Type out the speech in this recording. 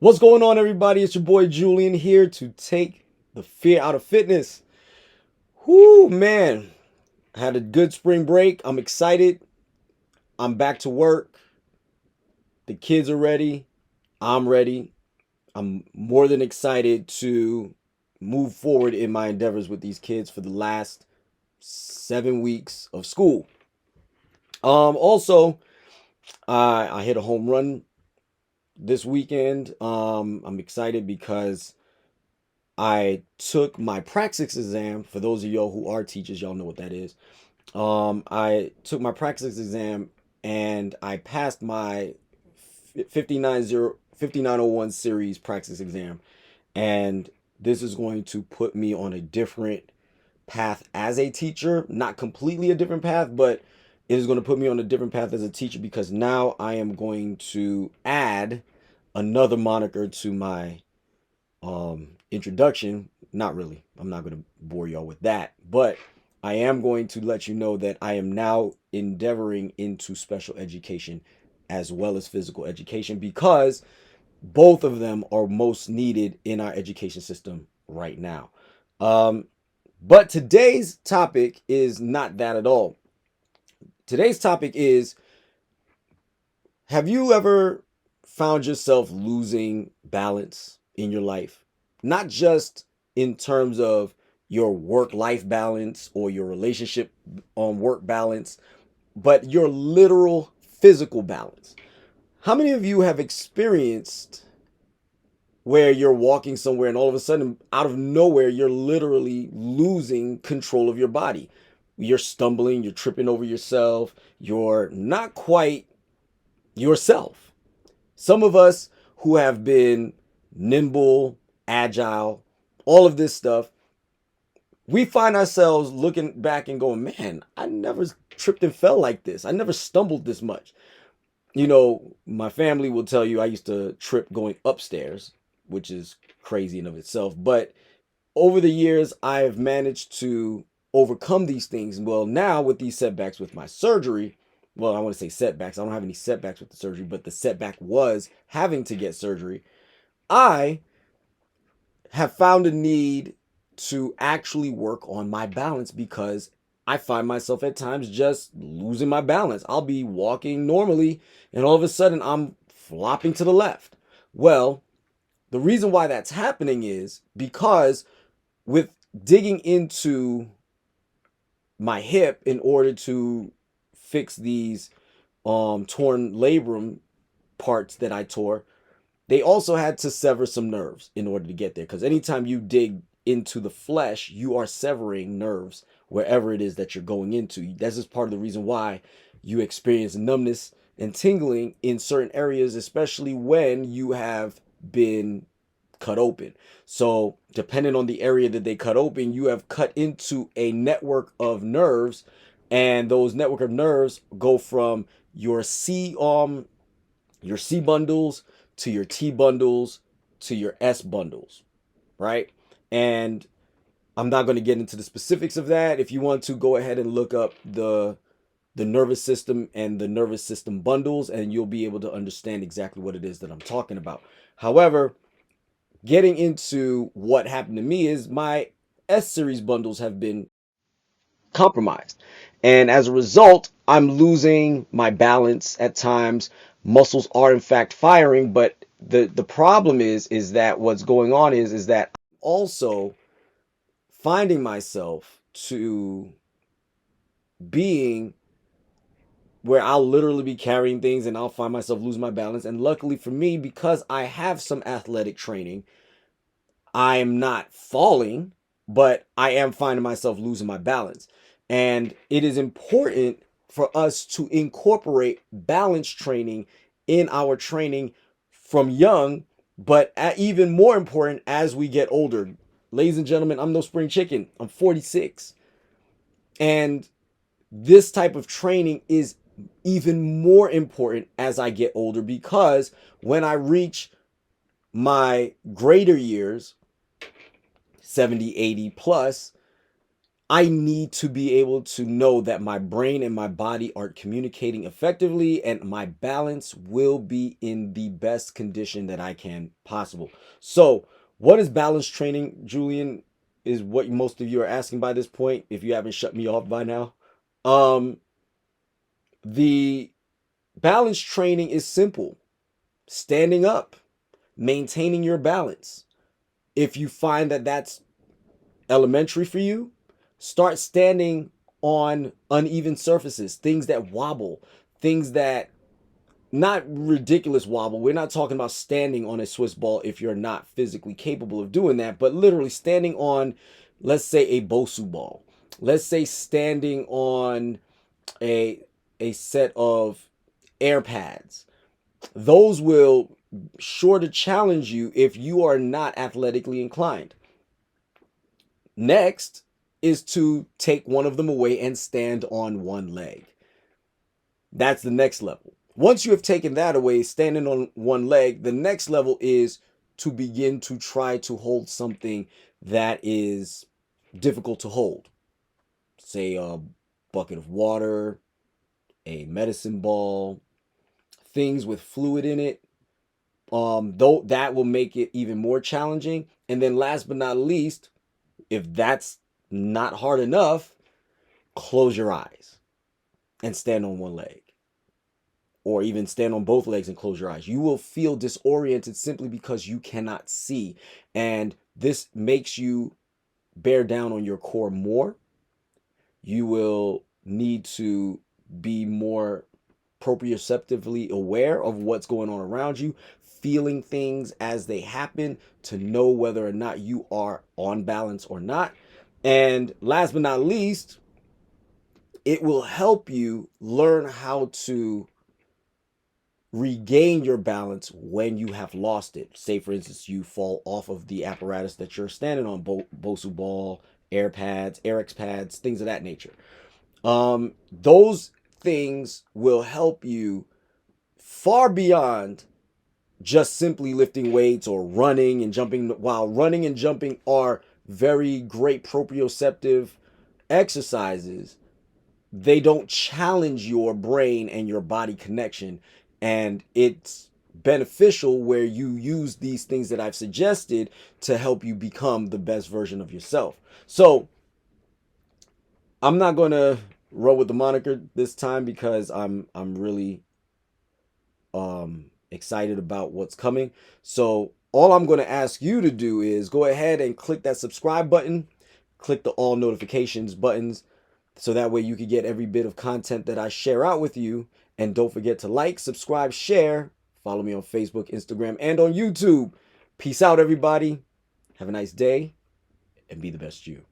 What's going on, everybody? It's your boy Julien here to take the fear out of fitness. Whoo, man. I had a good spring break. I'm excited. I'm back to work. The kids are ready. I'm ready. I'm more than excited to move forward in my endeavors with these kids for the last 7 weeks of school. Also, I hit a home run this weekend. I'm excited because I took my praxis exam. For those of y'all who are teachers, y'all know what that is. I took my praxis exam and I passed my 5901 series praxis exam. And this is going to put me on a different path as a teacher. Not completely a different path, but it is going to put me on a different path as a teacher because now I am going to add another moniker to my introduction. Not really. I'm not going to bore y'all with that, but I am going to let you know that I am now endeavoring into special education as well as physical education because both of them are most needed in our education system right now. But today's topic is not that at all. Today's topic is, have you ever found yourself losing balance in your life? Not just in terms of your work-life balance or your relationship on work balance, but your literal physical balance. How many of you have experienced where you're walking somewhere and all of a sudden, out of nowhere, you're literally losing control of your body? You're stumbling, you're tripping over yourself, you're not quite yourself. Some of us who have been nimble, agile, all of this stuff, we find ourselves looking back and going, man, I never tripped and fell like this. I never stumbled this much. You know, my family will tell you I used to trip going upstairs, which is crazy in of itself. But over the years, I've managed to overcome these things. Well, now with these setbacks with my surgery, well, I want to say setbacks. I don't have any setbacks with the surgery, but the setback was having to get surgery. I have found a need to actually work on my balance because I find myself at times just losing my balance. I'll be walking normally and all of a sudden I'm flopping to the left. Well, the reason why that's happening is because with digging into my hip in order to fix these torn labrum parts that I tore, they also had to sever some nerves in order to get there. Because anytime you dig into the flesh, you are severing nerves wherever it is that you're going into. This is part of the reason why you experience numbness and tingling in certain areas, especially when you have been cut open. So depending on the area that they cut open, you have cut into a network of nerves, and those network of nerves go from your C bundles to your T bundles to your S bundles, right? And I'm not going to get into the specifics of that. If you want to, go ahead and look up the nervous system and the nervous system bundles, and you'll be able to understand exactly what it is that I'm talking about. However, getting into what happened to me is my S series bundles have been compromised. And as a result, I'm losing my balance at times. Muscles are in fact firing, but the problem is that what's going on is that I'm also finding myself to being where I'll literally be carrying things and I'll find myself losing my balance. And luckily for me, because I have some athletic training, I am not falling, but I am finding myself losing my balance. And it is important for us to incorporate balance training in our training from young, but even more important as we get older. Ladies and gentlemen, I'm no spring chicken. I'm 46. And this type of training is even more important as I get older because when I reach my greater years, 70, 80 plus, I need to be able to know that my brain and my body are communicating effectively and my balance will be in the best condition that I can possible. So, what is balance training, Julien? Is what most of you are asking by this point, if you haven't shut me off by now. Um, the balance training is simple. Standing up, maintaining your balance. If you find that that's elementary for you, start standing on uneven surfaces, things that wobble, things that not ridiculous wobble. We're not talking about standing on a Swiss ball if you're not physically capable of doing that, but literally standing on, let's say, a Bosu ball. Let's say standing on a a set of air pads. Those will sure to challenge you if you are not athletically inclined. Next is to take one of them away and stand on one leg. That's the next level. Once you have taken that away, standing on one leg, the next level is to begin to try to hold something that is difficult to hold. Say a bucket of water, a medicine ball, things with fluid in it. Though that will make it even more challenging. And then last but not least, if that's not hard enough, close your eyes and stand on one leg. Or even stand on both legs and close your eyes. You will feel disoriented simply because you cannot see. And this makes you bear down on your core more. You will need to be more proprioceptively aware of what's going on around you, feeling things as they happen to know whether or not you are on balance or not. And last but not least, it will help you learn how to regain your balance when you have lost it. Say, for instance, you fall off of the apparatus that you're standing on, Bosu ball, air pads, RX pads, things of that nature. Those things will help you far beyond just simply lifting weights or running and jumping. While running and jumping are very great proprioceptive exercises, they don't challenge your brain and your body connection. And it's beneficial where you use these things that I've suggested to help you become the best version of yourself. So I'm not going to roll with the moniker this time because I'm really excited about what's coming. So all I'm going to ask you to do is go ahead and click that subscribe button, click the all notifications buttons, so that way you can get every bit of content that I share out with you. And don't forget to like, subscribe, share, follow me on Facebook, Instagram, and on YouTube. Peace out, everybody. Have a nice day and be the best you.